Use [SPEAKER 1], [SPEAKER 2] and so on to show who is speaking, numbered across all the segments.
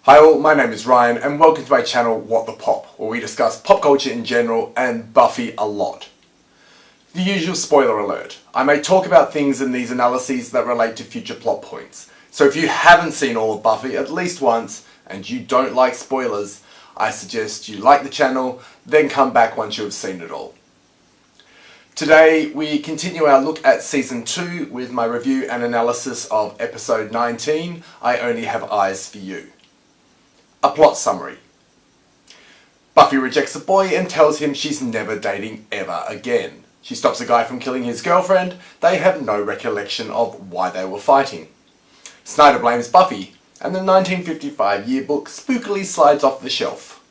[SPEAKER 1] Hi all, my name is Ryan and welcome to my channel What the Pop, where we discuss pop culture in general and Buffy a lot. The usual spoiler alert. I may talk about things in these analyses that relate to future plot points. So if you haven't seen all of Buffy at least once and you don't like spoilers, I suggest you like the channel, then come back once you have seen it all. Today we continue our look at Season 2 with my review and analysis of Episode 19, I Only Have Eyes for You. A plot summary. Buffy rejects a boy and tells him she's never dating ever again. She stops a guy from killing his girlfriend. They have no recollection of why they were fighting. Snyder blames Buffy, and the 1955 yearbook spookily slides off the shelf.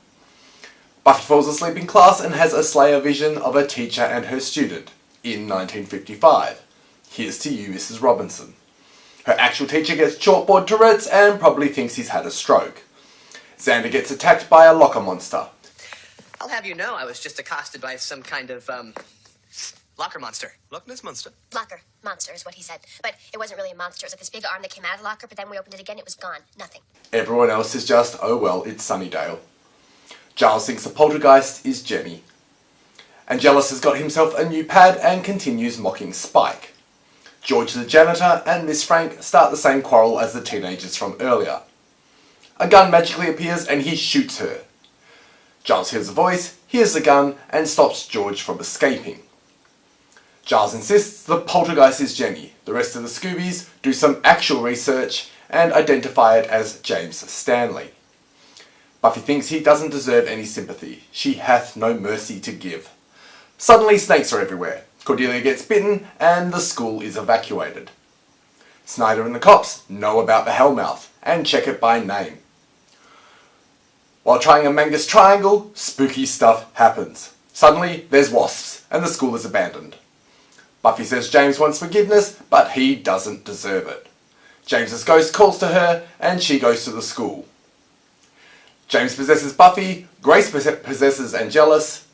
[SPEAKER 1] Buffy falls asleep in class and has a Slayer vision of a teacher and her student in 1955. Here's to you, Mrs. Robinson. Her actual teacher gets chalkboard Tourette's and probably thinks he's had a stroke. Xander gets attacked by a locker monster.
[SPEAKER 2] I'll have you know I was just accosted by some kind of, locker monster.
[SPEAKER 3] Loch Ness Monster.
[SPEAKER 4] Locker monster is what he said. But it wasn't really a monster. It was like this big arm that came out of the locker, but then when we opened it again, it was gone. Nothing.
[SPEAKER 1] Everyone else is just, oh well, it's Sunnydale. Giles thinks the poltergeist is Jenny. Angelus has got himself a new pad and continues mocking Spike. George the janitor and Miss Frank start the same quarrel as the teenagers from earlier. A gun magically appears and he shoots her. Giles hears a voice, hears the gun, and stops George from escaping. Giles insists the poltergeist is Jenny. The rest of the Scoobies do some actual research and identify it as James Stanley. Buffy thinks he doesn't deserve any sympathy. She hath no mercy to give. Suddenly snakes are everywhere. Cordelia gets bitten and the school is evacuated. Snyder and the cops know about the Hellmouth and check it by name. While trying a Mangus triangle, spooky stuff happens. Suddenly, there's wasps, and the school is abandoned. Buffy says James wants forgiveness, but he doesn't deserve it. James's ghost calls to her, and she goes to the school. James possesses Buffy, Grace possesses Angelus,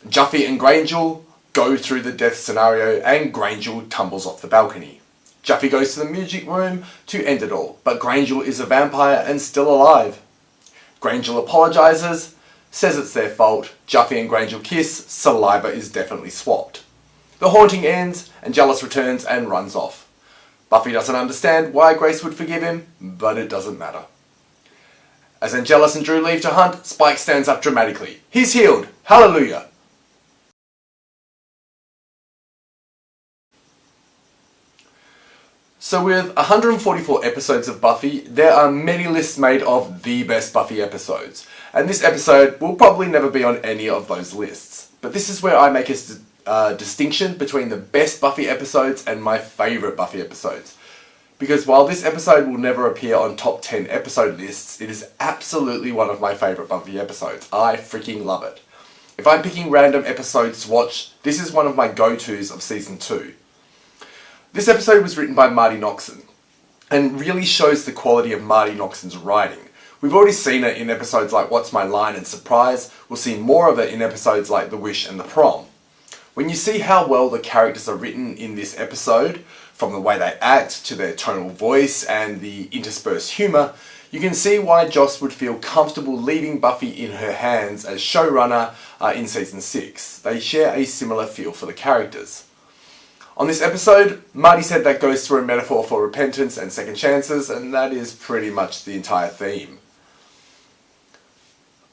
[SPEAKER 1] Juffy and Grangel go through the death scenario, and Grangel tumbles off the balcony. Juffy goes to the music room to end it all, but Grangel is a vampire and still alive. Grangel apologises, says it's their fault, Juffy and Grangel kiss, saliva is definitely swapped. The haunting ends, Angelus returns and runs off. Buffy doesn't understand why Grace would forgive him, but it doesn't matter. As Angelus and Drew leave to hunt, Spike stands up dramatically. He's healed! Hallelujah! So with 144 episodes of Buffy, there are many lists made of the best Buffy episodes. And this episode will probably never be on any of those lists. But this is where I make a distinction between the best Buffy episodes and my favourite Buffy episodes. Because while this episode will never appear on top 10 episode lists, it is absolutely one of my favourite Buffy episodes. I freaking love it. If I'm picking random episodes to watch, this is one of my go-tos of Season 2. This episode was written by Marty Noxon, and really shows the quality of Marty Noxon's writing. We've already seen it in episodes like What's My Line and Surprise. We'll see more of it in episodes like The Wish and The Prom. When you see how well the characters are written in this episode, from the way they act to their tonal voice and the interspersed humour, you can see why Joss would feel comfortable leaving Buffy in her hands as showrunner in Season 6. They share a similar feel for the characters. On this episode, Marty said that ghosts were a metaphor for repentance and second chances, and that is pretty much the entire theme.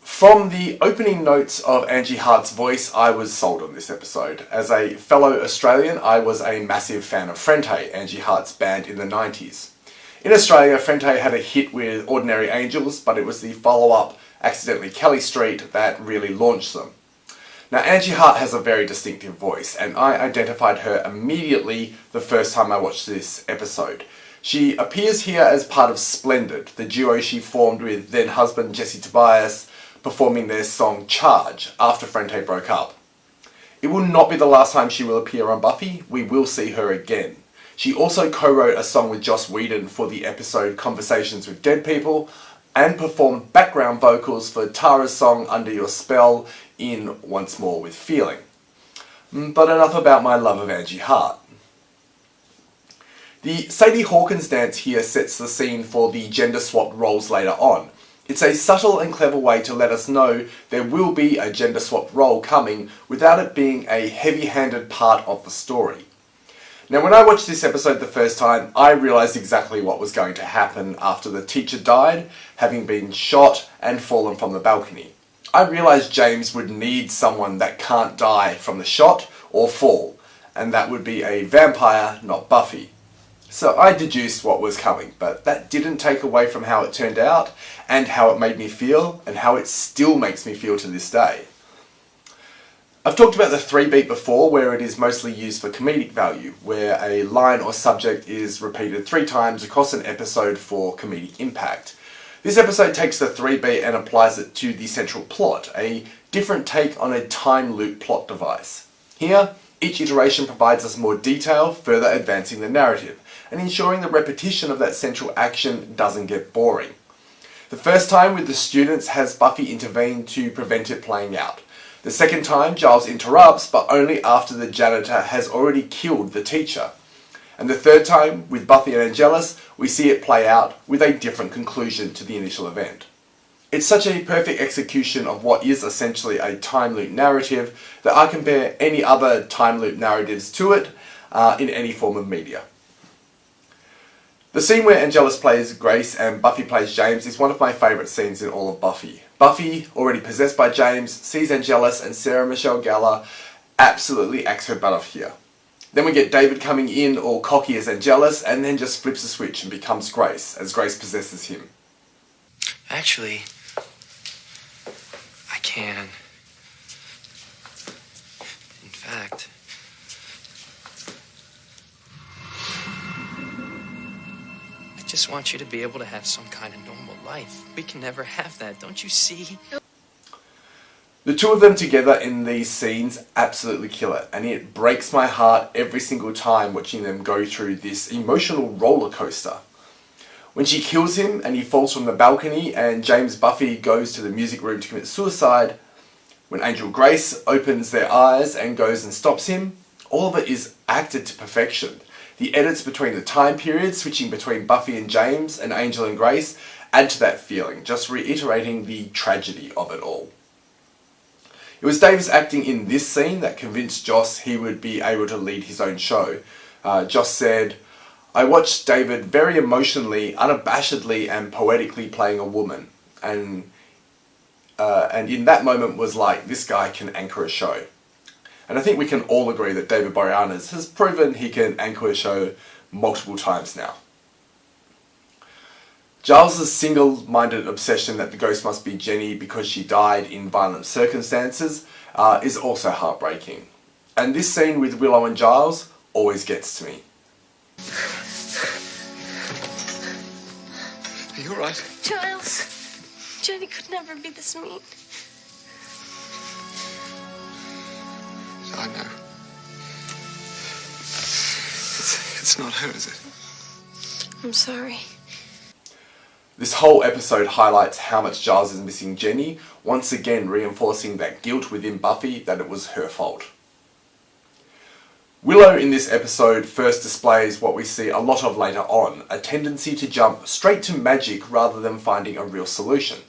[SPEAKER 1] From the opening notes of Angie Hart's voice, I was sold on this episode. As a fellow Australian, I was a massive fan of Frente, Angie Hart's band in the 90s. In Australia, Frente had a hit with Ordinary Angels, but it was the follow-up, Accidentally Kelly Street, that really launched them. Now, Angie Hart has a very distinctive voice, and I identified her immediately the first time I watched this episode. She appears here as part of Splendid, the duo she formed with then-husband Jesse Tobias, performing their song Charge after Frente broke up. It will not be the last time she will appear on Buffy. We will see her again. She also co-wrote a song with Joss Whedon for the episode Conversations with Dead People, and performed background vocals for Tara's song Under Your Spell in Once More with Feeling. But enough about my love of Angie Hart. The The Sadie Hawkins dance here sets the scene for the gender-swapped roles later on. It's a subtle and clever way to let us know there will be a gender-swapped role coming without it being a heavy-handed part of the story. Now, when I watched this episode the first time, I realised exactly what was going to happen after the teacher died, having been shot and fallen from the balcony. I realised James would need someone that can't die from the shot or fall, and that would be a vampire, not Buffy. So I deduced what was coming, but that didn't take away from how it turned out, and how it made me feel, and how it still makes me feel to this day. I've talked about the 3-beat before, where it is mostly used for comedic value, where a line or subject is repeated 3 times across an episode for comedic impact. This episode takes the 3-beat and applies it to the central plot, a different take on a time loop plot device. Here, each iteration provides us more detail, further advancing the narrative, and ensuring the repetition of that central action doesn't get boring. The first time with the students has Buffy intervene to prevent it playing out. The second time, Giles interrupts, but only after the janitor has already killed the teacher. And the third time, with Buffy and Angelus, we see it play out with a different conclusion to the initial event. It's such a perfect execution of what is essentially a time loop narrative that I compare any other time loop narratives to it in any form of media. The scene where Angelus plays Grace and Buffy plays James is one of my favourite scenes in all of Buffy. Buffy, already possessed by James, sees Angelus, and Sarah Michelle Gellar absolutely acts her butt off here. Then we get David coming in all cocky as Angelus, and then just flips a switch and becomes Grace, as Grace possesses him.
[SPEAKER 3] Actually, I can. In fact, I just want you to be able to have some kind of normal life. We can never have that, don't you see?
[SPEAKER 1] The two of them together in these scenes absolutely kill it, and it breaks my heart every single time watching them go through this emotional roller coaster. When she kills him and he falls from the balcony and James Buffy goes to the music room to commit suicide, when Angel Grace opens their eyes and goes and stops him, all of it is acted to perfection. The edits between the time periods, switching between Buffy and James and Angel and Grace, add to that feeling, just reiterating the tragedy of it all. It was David's acting in this scene that convinced Joss he would be able to lead his own show. Joss said, "I watched David very emotionally, unabashedly and poetically playing a woman, and in that moment was like, this guy can anchor a show." And I think we can all agree that David Boreanaz has proven he can anchor a show multiple times now. Giles' single-minded obsession that the ghost must be Jenny because she died in violent circumstances is also heartbreaking. And this scene with Willow and Giles always gets to me.
[SPEAKER 3] Are you alright?
[SPEAKER 5] Giles, Jenny could never be this mean.
[SPEAKER 3] I know. It's not her, is it?
[SPEAKER 5] I'm sorry.
[SPEAKER 1] This whole episode highlights how much Giles is missing Jenny, once again reinforcing that guilt within Buffy that it was her fault. Willow in this episode first displays what we see a lot of later on, a tendency to jump straight to magic rather than finding a real solution.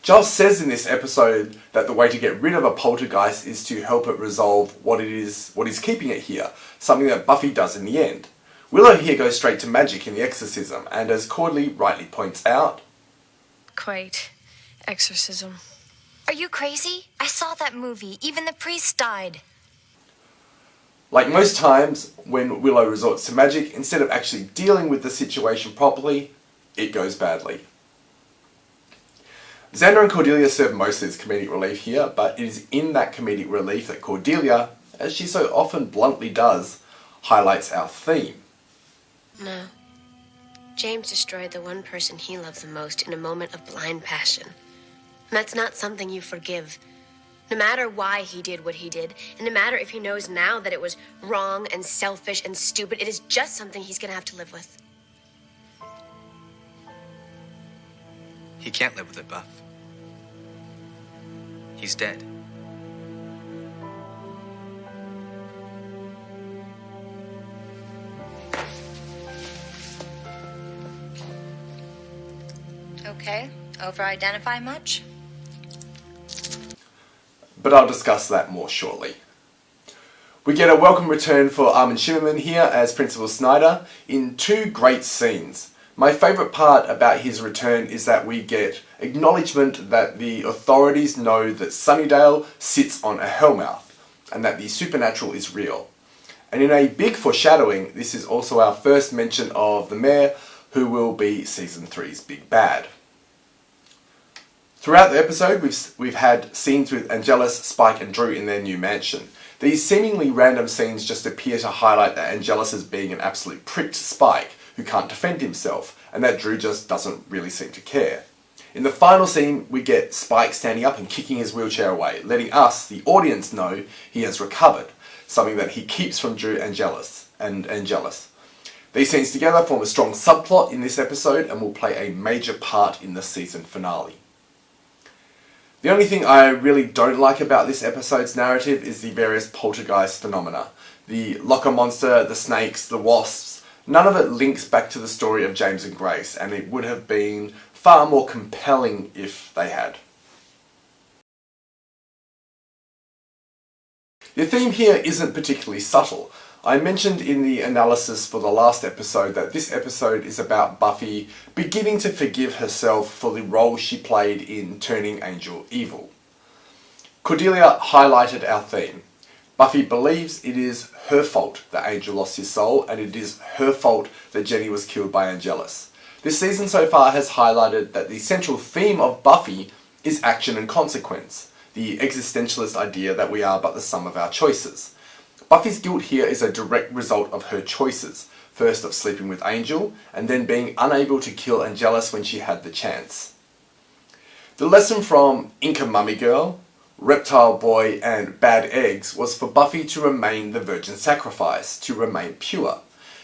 [SPEAKER 1] Giles says in this episode that the way to get rid of a poltergeist is to help it resolve what is keeping it here, something that Buffy does in the end. Willow here goes straight to magic in the exorcism, and as Corley rightly points out,
[SPEAKER 5] Quite. Exorcism.
[SPEAKER 4] Are you crazy? I saw that movie. Even the priest died.
[SPEAKER 1] like most times when Willow resorts to magic, instead of actually dealing with the situation properly, it goes badly. Xander and Cordelia serve mostly as comedic relief here, but it is in that comedic relief that Cordelia, as she so often bluntly does, highlights our theme.
[SPEAKER 4] No. James destroyed the one person he loved the most in a moment of blind passion. And that's not something you forgive. No matter why he did what he did, and no matter if he knows now that it was wrong and selfish and stupid, it is just something he's gonna have to live with.
[SPEAKER 3] He can't live with it, Buff. He's dead.
[SPEAKER 6] Okay. Over-identify much?
[SPEAKER 1] But I'll discuss that more shortly. We get a welcome return for Armin Shimmerman here as Principal Snyder in two great scenes. My favourite part about his return is that we get acknowledgement that the authorities know that Sunnydale sits on a hellmouth and that the supernatural is real. And in a big foreshadowing, this is also our first mention of the mayor, who will be Season 3's big bad. Throughout the episode, we've had scenes with Angelus, Spike and Drew in their new mansion. These seemingly random scenes just appear to highlight that Angelus is being an absolute prick to Spike, who can't defend himself, and that Drew just doesn't really seem to care. In the final scene, we get Spike standing up and kicking his wheelchair away, letting us, the audience, know he has recovered, something that he keeps from Drew and Angelus. These scenes together form a strong subplot in this episode and will play a major part in the season finale. The only thing I really don't like about this episode's narrative is the various poltergeist phenomena. The locker monster, the snakes, the wasps, none of it links back to the story of James and Grace, and it would have been far more compelling if they had. The theme here isn't particularly subtle. I mentioned in the analysis for the last episode that this episode is about Buffy beginning to forgive herself for the role she played in turning Angel evil. Cordelia highlighted our theme. Buffy believes it is her fault that Angel lost his soul, and it is her fault that Jenny was killed by Angelus. This season so far has highlighted that the central theme of Buffy is action and consequence, the existentialist idea that we are but the sum of our choices. Buffy's guilt here is a direct result of her choices, first of sleeping with Angel, and then being unable to kill Angelus when she had the chance. The lesson from Inca Mummy Girl, Reptile Boy and Bad Eggs was for Buffy to remain the virgin sacrifice, to remain pure.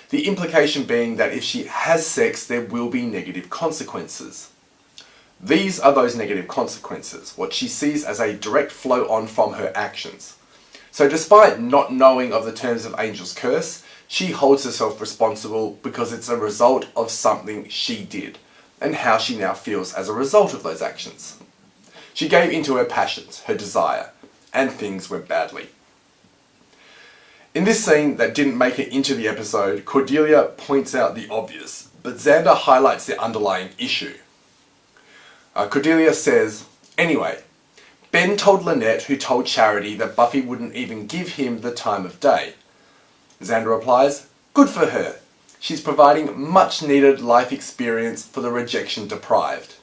[SPEAKER 1] The implication being that if she has sex, there will be negative consequences. These are those negative consequences, what she sees as a direct flow on from her actions. So despite not knowing of the terms of Angel's curse, she holds herself responsible because it's a result of something she did, and how she now feels as a result of those actions. She gave into her passions, her desire, and things went badly. In this scene that didn't make it into the episode, Cordelia points out the obvious, but Xander highlights the underlying issue. Cordelia says, "Anyway, Ben told Lynette, who told Charity, that Buffy wouldn't even give him the time of day." Xander replies, "Good for her. She's providing much needed life experience for the rejection deprived."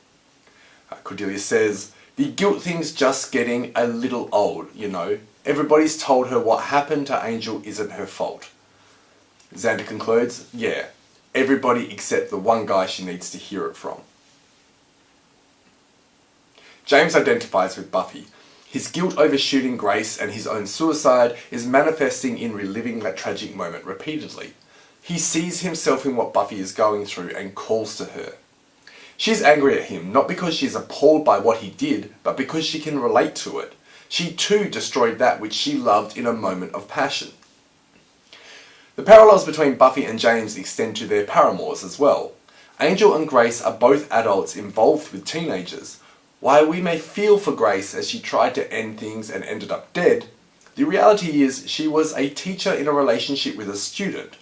[SPEAKER 1] Cordelia says, "The guilt thing's just getting a little old, you know. Everybody's told her what happened to Angel isn't her fault." Xander concludes, "Yeah, everybody except the one guy she needs to hear it from." James identifies with Buffy. His guilt over shooting Grace and his own suicide is manifesting in reliving that tragic moment repeatedly. He sees himself in what Buffy is going through and calls to her. She's angry at him, not because she's appalled by what he did, but because she can relate to it. She too destroyed that which she loved in a moment of passion. The parallels between Buffy and James extend to their paramours as well. Angel and Grace are both adults involved with teenagers. While we may feel for Grace as she tried to end things and ended up dead, the reality is she was a teacher in a relationship with a student.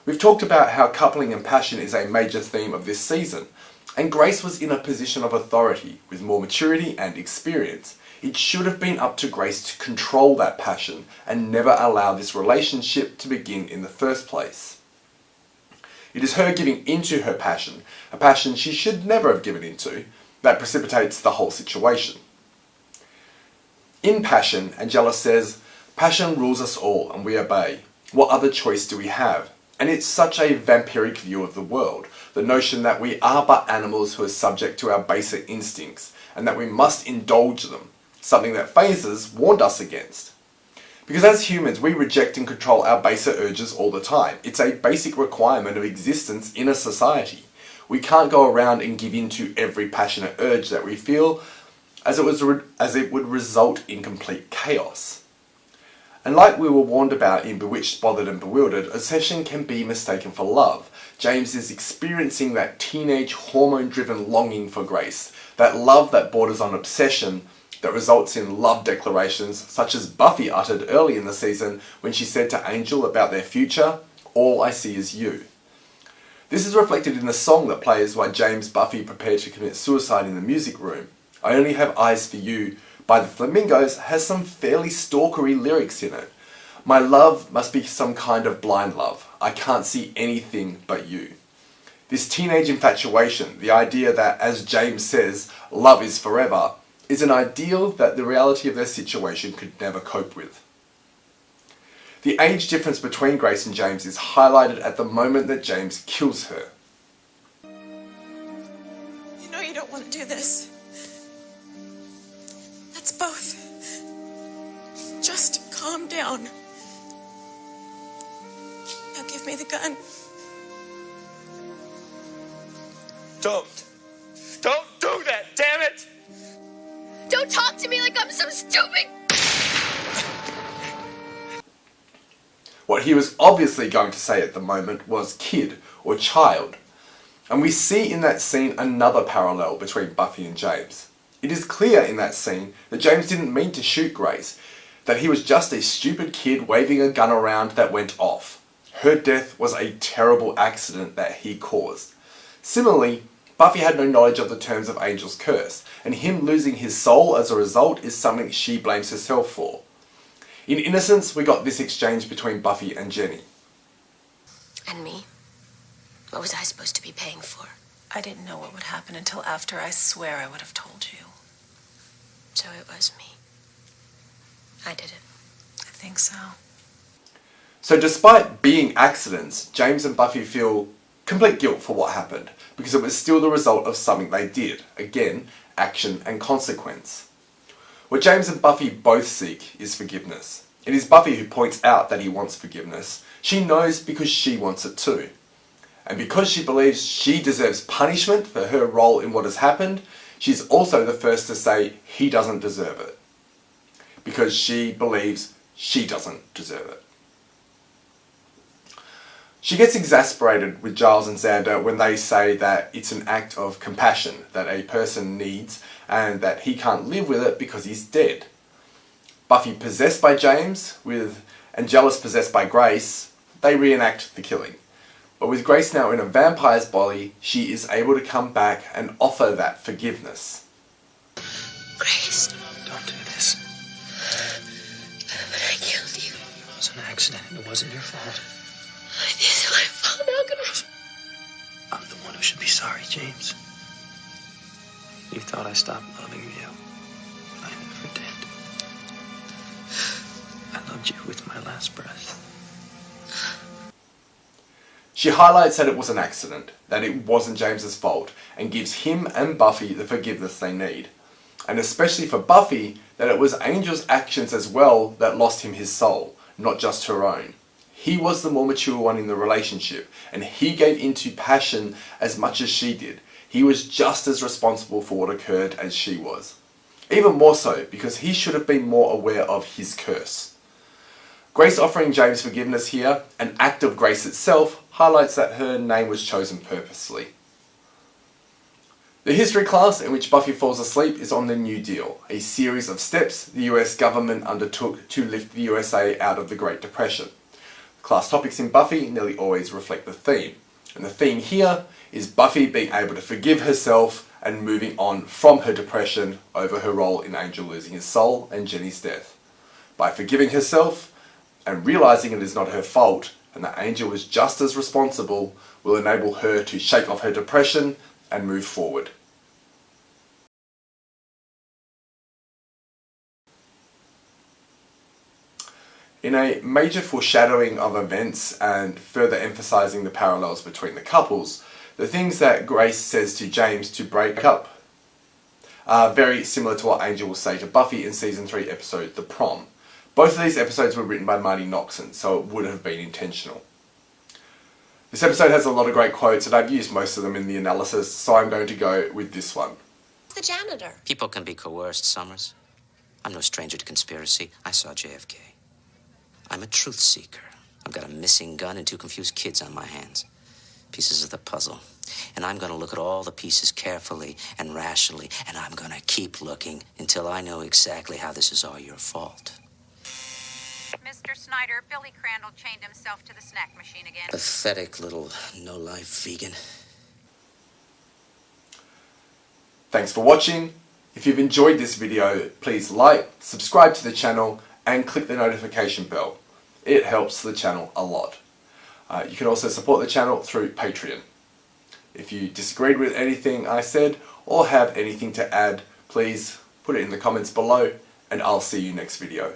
[SPEAKER 1] We've talked about how coupling and passion is a major theme of this season, and Grace was in a position of authority with more maturity and experience. It should have been up to Grace to control that passion and never allow this relationship to begin in the first place. It is her giving into her passion, a passion she should never have given into, that precipitates the whole situation. In Passion, Angela says, "Passion rules us all and we obey. What other choice do we have?" And it's such a vampiric view of the world, the notion that we are but animals who are subject to our basic instincts, and that we must indulge them, something that phases warned us against. Because as humans, we reject and control our baser urges all the time. It's a basic requirement of existence in a society. We can't go around and give in to every passionate urge that we feel, as it would result in complete chaos. And like we were warned about in Bewitched, Bothered and Bewildered, obsession can be mistaken for love. James is experiencing that teenage hormone-driven longing for Grace, that love that borders on obsession, that results in love declarations such as Buffy uttered early in the season when she said to Angel about their future, "All I see is you." This is reflected in the song that plays while James Buffy prepared to commit suicide in the music room. "I Only Have Eyes for You" by the Flamingos has some fairly stalkery lyrics in it. "My love must be some kind of blind love. I can't see anything but you." This teenage infatuation, the idea that, as James says, love is forever, is an ideal that the reality of their situation could never cope with. The age difference between Grace and James is highlighted at the moment that James kills her.
[SPEAKER 5] You know you don't want to do this. Let's both just calm down. Now give me the gun.
[SPEAKER 7] Don't do that, damn it!
[SPEAKER 4] Don't talk to me like I'm some stupid.
[SPEAKER 1] What he was obviously going to say at the moment was kid or child. And we see in that scene another parallel between Buffy and James. It is clear in that scene that James didn't mean to shoot Grace, that he was just a stupid kid waving a gun around that went off. Her death was a terrible accident that he caused. Similarly, Buffy had no knowledge of the terms of Angel's curse, and him losing his soul as a result is something she blames herself for. In Innocence, we got this exchange between Buffy and Jenny.
[SPEAKER 4] And me? What was I supposed to be paying for?
[SPEAKER 5] I didn't know what would happen until after. I swear I would have told you.
[SPEAKER 4] So it was me. I did it.
[SPEAKER 5] I think so.
[SPEAKER 1] So despite being accidents, James and Buffy feel complete guilt for what happened, because it was still the result of something they did. Again, action and consequence. What James and Buffy both seek is forgiveness. It is Buffy who points out that he wants forgiveness. She knows because she wants it too. And because she believes she deserves punishment for her role in what has happened, she's also the first to say he doesn't deserve it. Because she believes she doesn't deserve it. She gets exasperated with Giles and Xander when they say that it's an act of compassion that a person needs and that he can't live with it because he's dead. Buffy possessed by James and Jealous possessed by Grace, they reenact the killing. But with Grace now in a vampire's body, she is able to come back and offer that forgiveness.
[SPEAKER 4] Grace,
[SPEAKER 3] Don't do this.
[SPEAKER 4] but I killed you.
[SPEAKER 3] It was an accident. It wasn't your fault.
[SPEAKER 4] It's my fault. How could I?
[SPEAKER 3] I'm the one who should be sorry, James. You thought I stopped loving you. I never did. I loved you with my last breath.
[SPEAKER 1] She highlights that it was an accident, that it wasn't James's fault, and gives him and Buffy the forgiveness they need. And especially for Buffy, that it was Angel's actions as well that lost him his soul, not just her own. He was the more mature one in the relationship, and he gave into passion as much as she did. He was just as responsible for what occurred as she was. Even more so, because he should have been more aware of his curse. Grace offering James forgiveness here, an act of grace itself, highlights that her name was chosen purposely. The history class in which Buffy falls asleep is on the New Deal, a series of steps the US government undertook to lift the USA out of the Great Depression. Class topics in Buffy nearly always reflect the theme, and the theme here is Buffy being able to forgive herself and moving on from her depression over her role in Angel losing his soul and Jenny's death. By forgiving herself and realising it is not her fault and that Angel is just as responsible, will enable her to shake off her depression and move forward. In a major foreshadowing of events and further emphasising the parallels between the couples, the things that Grace says to James to break up are very similar to what Angel will say to Buffy in Season 3 episode The Prom. Both of these episodes were written by Marty Noxon, so it would have been intentional. This episode has a lot of great quotes and I've used most of them in the analysis, so I'm going to go with this one.
[SPEAKER 4] The janitor.
[SPEAKER 8] People can be coerced, Summers. I'm no stranger to conspiracy. I saw JFK. I'm a truth seeker. I've got a missing gun and 2 confused kids on my hands. Pieces of the puzzle. And I'm going to look at all the pieces carefully and rationally, and I'm going to keep looking until I know exactly how this is all your fault.
[SPEAKER 9] Mr. Snyder, Billy Crandall chained himself to the snack machine again.
[SPEAKER 8] Pathetic little no-life vegan.
[SPEAKER 1] Thanks for watching. If you've enjoyed this video, please like, subscribe to the channel, and click the notification bell. It helps the channel a lot. You can also support the channel through Patreon. If you disagreed with anything I said or have anything to add, please put it in the comments below, and I'll see you next video.